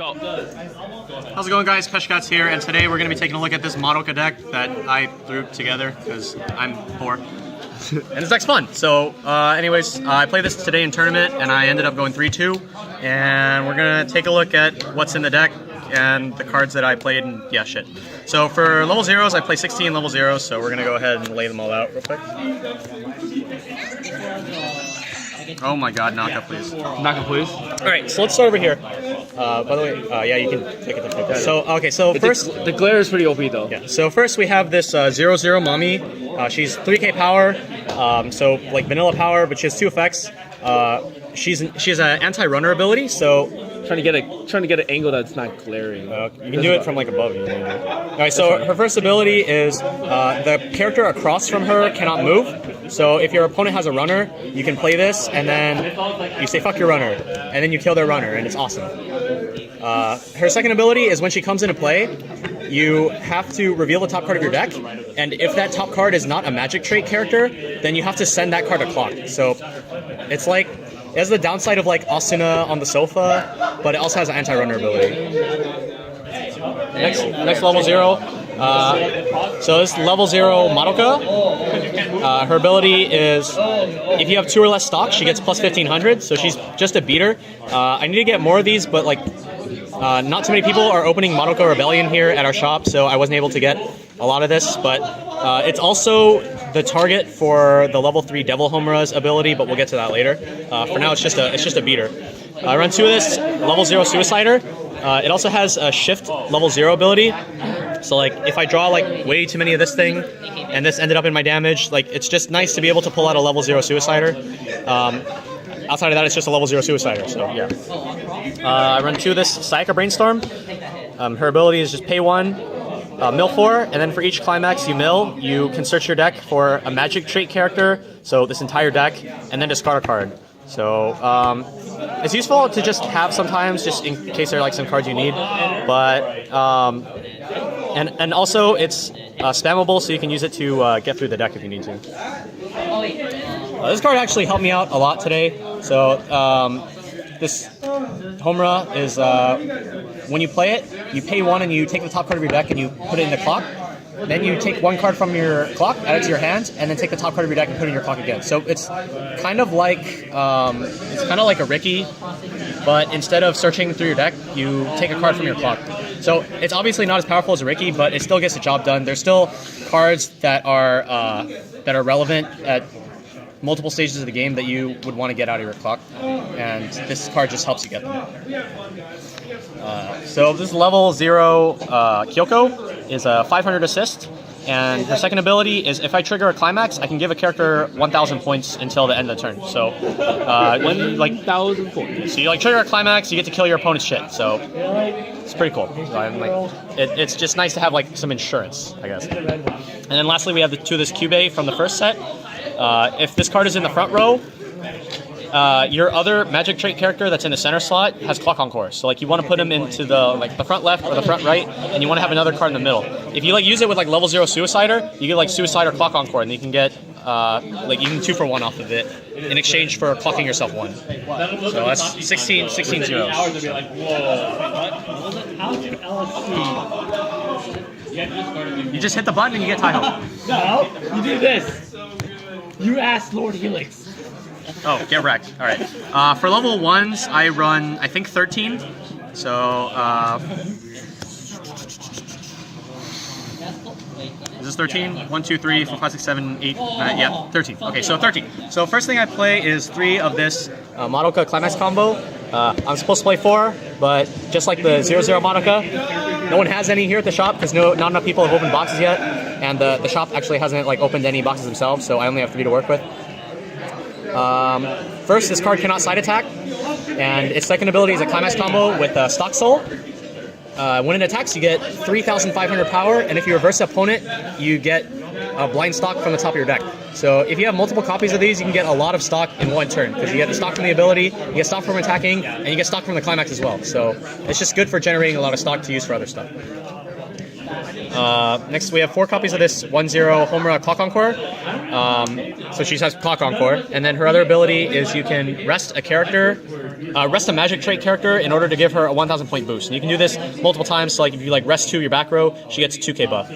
Go. How's it going, guys? Peshkats here, and today we're going to be taking a look at this Madoka deck that I threw together because I'm poor. And this deck's fun. So, anyways, I played this today in tournament, and I ended up going 3-2. And we're going to take a look at what's in the deck and the cards that I played, and yeah, shit. So for level 0s, I play 16 level 0s, so we're going to go ahead and lay them all out real quick. Oh my god, Naka, please. Naka, please. Alright, so let's start over here. By the way, yeah, you can take it to So, okay, so first... The glare is pretty OP, though. Yeah, so first we have this 0-0 Mommy. She's 3k power, so like vanilla power, but she has 2 effects. She has an anti-runner ability, so... Trying to get an angle that's not glaring. You can do it from like above you. Alright, so her first ability is the character across from her cannot move. So if your opponent has a runner, you can play this, and then you say fuck your runner, and then you kill their runner, and it's awesome. Her second ability is when she comes into play, you have to reveal the top card of your deck, and if that top card is not a magic trait character, then you have to send that card a clock. So it's like, it has the downside of like Asuna on the sofa, but it also has an anti-runner ability. Next level 0. So this level 0 Madoka. Her ability is, if you have 2 or less stock, she gets plus 1500, so she's just a beater. I need to get more of these, but like not too many people are opening Madoka Rebellion here at our shop, so I wasn't able to get a lot of this, but it's also the target for the level 3 Devil Homura's ability, but we'll get to that later. For now, it's just a beater. I run 2 of this level 0 Suicider. It also has a shift level 0 ability. So like if I draw like way too many of this thing and this ended up in my damage, like it's just nice to be able to pull out a level 0 Suicider. Outside of that, it's just a level 0 Suicider, so yeah. I run 2 of this Sayaka Brainstorm. Her ability is just pay 1, mill 4, and then for each climax you mill, you can search your deck for a magic trait character, so this entire deck, and then discard a card. So it's useful to just have sometimes, just in case there are like some cards you need, but and also it's spammable, so you can use it to get through the deck if you need to. This card actually helped me out a lot today. So this Homura is when you play it, you pay 1 and you take the top card of your deck and you put it in the clock. Then you take 1 card from your clock, add it to your hand, and then take the top card of your deck and put it in your clock again. So it's kind of like a Ricky, but instead of searching through your deck, you take a card from your clock. So it's obviously not as powerful as a Ricky, but it still gets the job done. There's still cards that are relevant at multiple stages of the game that you would want to get out of your clock, and this card just helps you get them. So this level 0 Kyoko is a 500 assist, and her second ability is if I trigger a climax, I can give a character 1,000 points until the end of the turn. So 1,000 points. So you like trigger a climax, you get to kill your opponent's shit. So it's pretty cool. It's just nice to have like some insurance, I guess. And then lastly, we have the 2 of this Cube from the first set. If this card is in the front row, your other magic trait character that's in the center slot has Clock Encore. So like you want to put him into the front left or the front right, and you want to have another card in the middle. If you like use it with like level 0 Suicider, you get like Suicider Clock Encore, and you can get you can 2 for 1 off of it in exchange for clocking yourself 1. So that's 16 zeros. You just hit the button and you get Taiho. No, you do this. You asked Lord Helix. Oh, get wrecked. All right. For level 1s, I run, I think, 13. So, is this 13? 1, 2, 3, 4, 5, 6, 7, 8, 9, yeah, 13. Okay, so 13. So first thing I play is 3 of this Madoka Climax combo. I'm supposed to play 4, but just like the 0-0 Madoka, no one has any here at the shop because not enough people have opened boxes yet, and the shop actually hasn't like opened any boxes themselves, so I only have 3 to work with. First, this card cannot side attack, and its second ability is a Climax combo with Stock Soul. When it attacks, you get 3,500 power, and if you reverse the opponent, you get a blind stock from the top of your deck. So if you have multiple copies of these, you can get a lot of stock in 1 turn, because you get the stock from the ability, you get stock from attacking, and you get stock from the climax as well. So it's just good for generating a lot of stock to use for other stuff. Next, we have 4 copies of this 1-0 Homura Clock Encore. So she has Clock Encore, and then her other ability is you can rest a character, rest a magic trait character in order to give her a 1,000 point boost. And you can do this multiple times. So like if you like rest 2 your back row, she gets a 2k buff.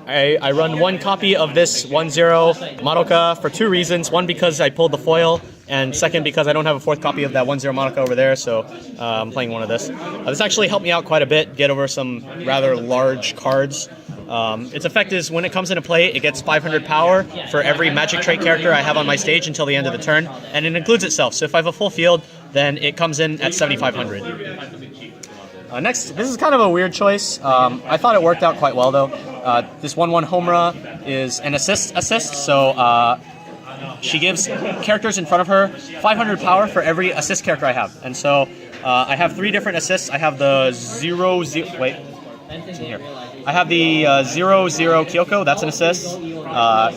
I run 1 copy of this 1-0 Madoka for 2 reasons. One, because I pulled the foil, and second, because I don't have a 4th copy of that 1-0 Madoka over there, so I'm playing one of this. This actually helped me out quite a bit, get over some rather large cards. Its effect is when it comes into play, it gets 500 power for every magic trait character I have on my stage until the end of the turn, and it includes itself. So if I have a full field, then it comes in at 7,500. Next, this is kind of a weird choice. I thought it worked out quite well though. This 1-1 Homura is an assist, so she gives characters in front of her 500 power for every assist character I have. And so I have 3 different assists. I have the 0-0, wait, it's in here. I have the 0-0 Kyoko, that's an assist.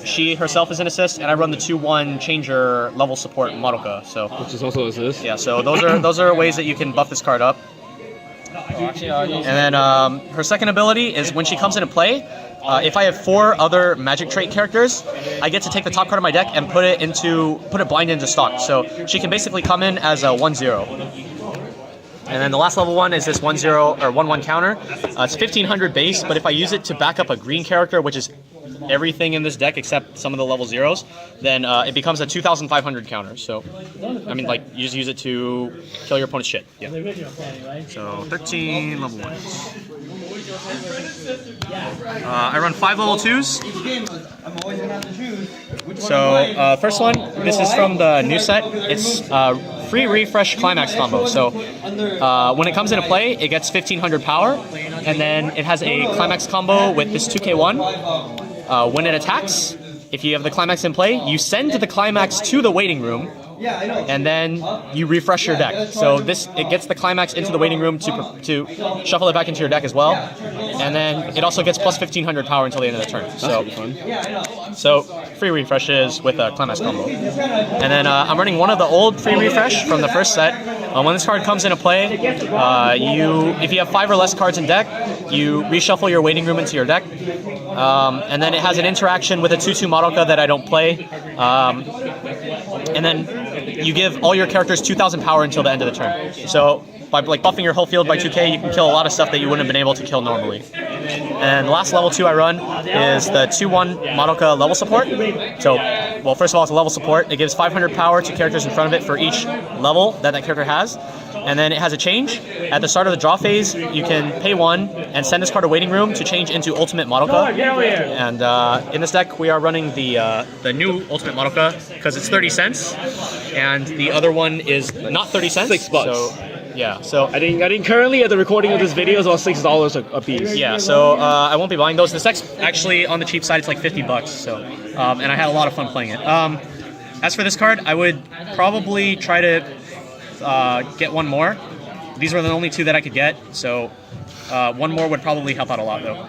She herself is an assist, and I run the 2-1 changer level support Madoka. So Which is also assist. yeah, so those are ways that you can buff this card up. And then her second ability is when she comes into play, if I have 4 other magic trait characters, I get to take the top card of my deck and put it blind into stock. So she can basically come in as a 1-0. And then the last level one is this 1-0 or 1-1 counter. It's 1,500 base, but if I use it to back up a green character, which is everything in this deck except some of the level 0s, then it becomes a 2,500 counter. So, I mean, like, you just use it to kill your opponent's shit. Yeah. So, 13 level 1s. I run 5 level 2s. So, first one, this is from the new set. It's free refresh climax combo. So, when it comes into play, it gets 1,500 power, and then it has a climax combo with this 2k1. When it attacks, if you have the climax in play, you send the climax to the waiting room, and then you refresh your deck. So it gets the climax into the waiting room to shuffle it back into your deck as well, and then it also gets plus 1,500 power until the end of the turn. So free refreshes with a climax combo. And then I'm running one of the old free refresh from the first set. When this card comes into play, if you have 5 or less cards in deck, you reshuffle your waiting room into your deck. And then it has an interaction with a 2-2 Madoka that I don't play. And then you give all your characters 2,000 power until the end of the turn. So by like buffing your whole field by 2k, you can kill a lot of stuff that you wouldn't have been able to kill normally. And the last level 2 I run is the 2-1 Madoka level support. So, well, first of all, it's a level support. It gives 500 power to characters in front of it for each level that character has. And then it has a change. At the start of the draw phase, you can pay 1 and send this card to waiting room to change into Ultimate Madoka. And in this deck, we are running the new Ultimate Madoka because it's 30 cents, and the other one is not 30 cents. $6. So, yeah, so I think currently at the recording of this video is about $6 a piece. Yeah, so I won't be buying those. This deck's actually on the cheap side. It's like $50. So, and I had a lot of fun playing it. As for this card, I would probably try to get one more. These were the only 2 that I could get, so one more would probably help out a lot, though.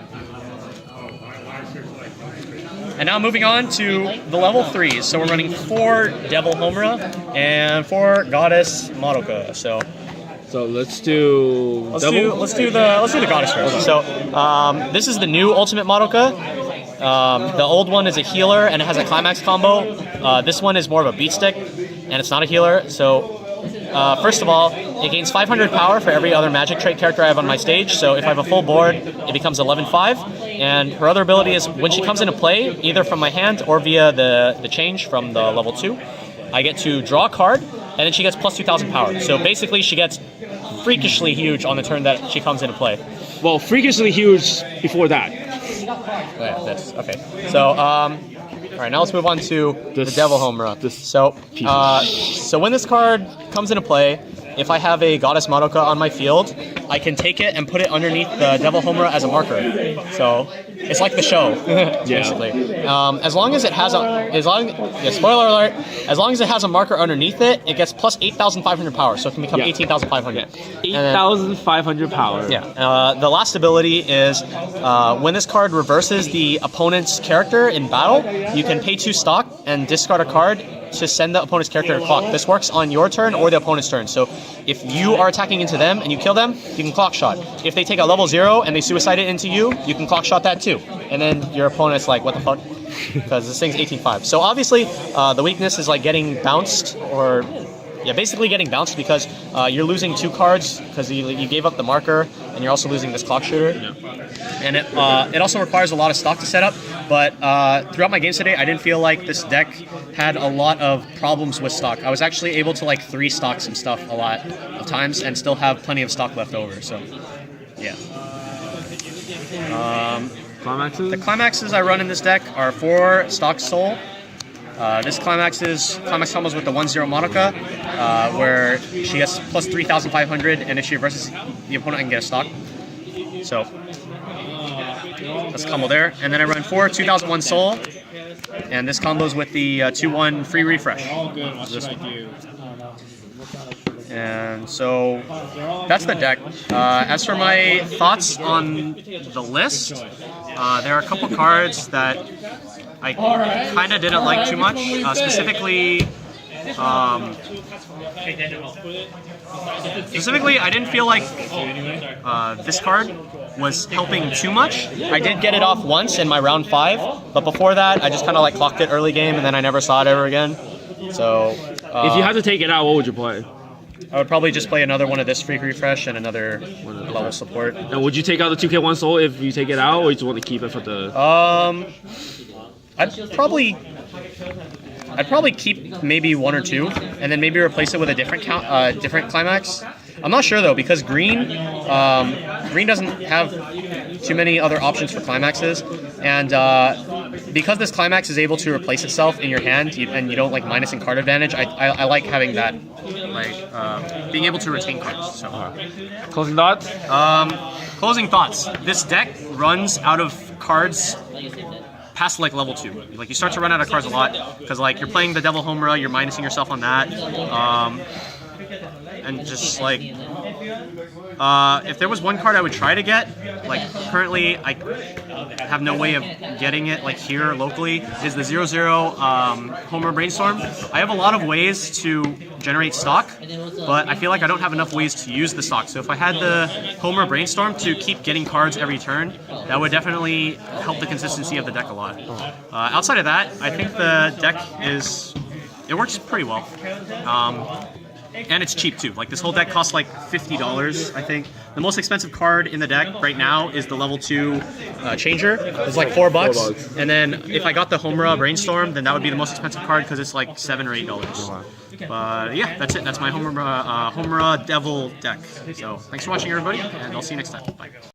And now moving on to the level 3s. So we're running 4 Devil Homura and 4 Goddess Madoka. So let's do let's do the Goddess first. So this is the new Ultimate Madoka. The old one is a healer and it has a climax combo. This one is more of a beat stick and it's not a healer. So first of all, it gains 500 power for every other magic trait character I have on my stage. So if I have a full board, it becomes 11-5. And her other ability is when she comes into play, either from my hand or via the change from the level 2, I get to draw a card, and then she gets plus 2,000 power. So basically, she gets freakishly huge on the turn that she comes into play. Well, freakishly huge before that. Oh, yeah, this. Okay. So, all right, now let's move on to the Devil Homura. So when this card comes into play, if I have a Goddess Madoka on my field, I can take it and put it underneath the Devil Homura as a marker. So it's like the show, basically. As long as it has spoiler alert, as long as it has a marker underneath it, it gets plus 8,500 power, so it can become 18,500. 8,500 power. Yeah. The last ability is when this card reverses the opponent's character in battle, you can pay 2 stock and discard a card to send the opponent's character to clock. This works on your turn or the opponent's turn. So if you are attacking into them and you kill them, you can clock shot. If they take a level 0 and they suicide it into you, you can clock shot that too. And then your opponent's like, what the fuck? Because this thing's 18-5. So obviously, the weakness is like getting bounced, or yeah, basically getting bounced because you're losing 2 cards because you gave up the marker, and you're also losing this clock shooter. Yeah. And it also requires a lot of stock to set up. But throughout my games today, I didn't feel like this deck had a lot of problems with stock. I was actually able to like 3 stock some stuff a lot of times and still have plenty of stock left over. So yeah. Climaxes? The climaxes I run in this deck are 4 stock soul. This climax combos with the 1/0 Madoka, where she gets plus 3,500, and if she reverses the opponent, I can get a stock. So that's a combo there. And then I run 4 2001 soul, and this combos with the 2/1 free refresh. And so that's the deck. As for my thoughts on the list, there are a couple cards that I kind of didn't like too much. Specifically, I didn't feel like this card was helping too much. I did get it off once in my round 5, but before that, I just kind of like clocked it early game, and then I never saw it ever again. So if you had to take it out, what would you play? I would probably just play another one of this free refresh and another level support. And would you take out the 2K1 soul if you take it out, or you just want to keep it for the? I'd probably keep maybe 1 or 2, and then maybe replace it with a different climax. I'm not sure though, because green doesn't have too many other options for climaxes, and because this climax is able to replace itself in your hand, and you don't like minusing card advantage, I like having that, like being able to retain cards. So Closing thoughts? Closing thoughts. This deck runs out of cards past like level 2. Like you start to run out of cards a lot because like you're playing the Devil Homura, you're minusing yourself on that, and just like if there was one card I would try to get, like currently I have no way of getting it like here locally, is the 0/0 Homura Brainstorm. I have a lot of ways to generate stock, but I feel like I don't have enough ways to use the stock. So if I had the Homura Brainstorm to keep getting cards every turn, that would definitely help the consistency of the deck a lot. Outside of that, I think the deck it works pretty well. And it's cheap too. Like this whole deck costs like $50, I think. The most expensive card in the deck right now is the level 2 changer. It's like $4. And then if I got the Homura Brainstorm, then that would be the most expensive card because it's like $7 or $8. But yeah, that's it. That's my Homura Devil deck. So thanks for watching, everybody, and I'll see you next time. Bye.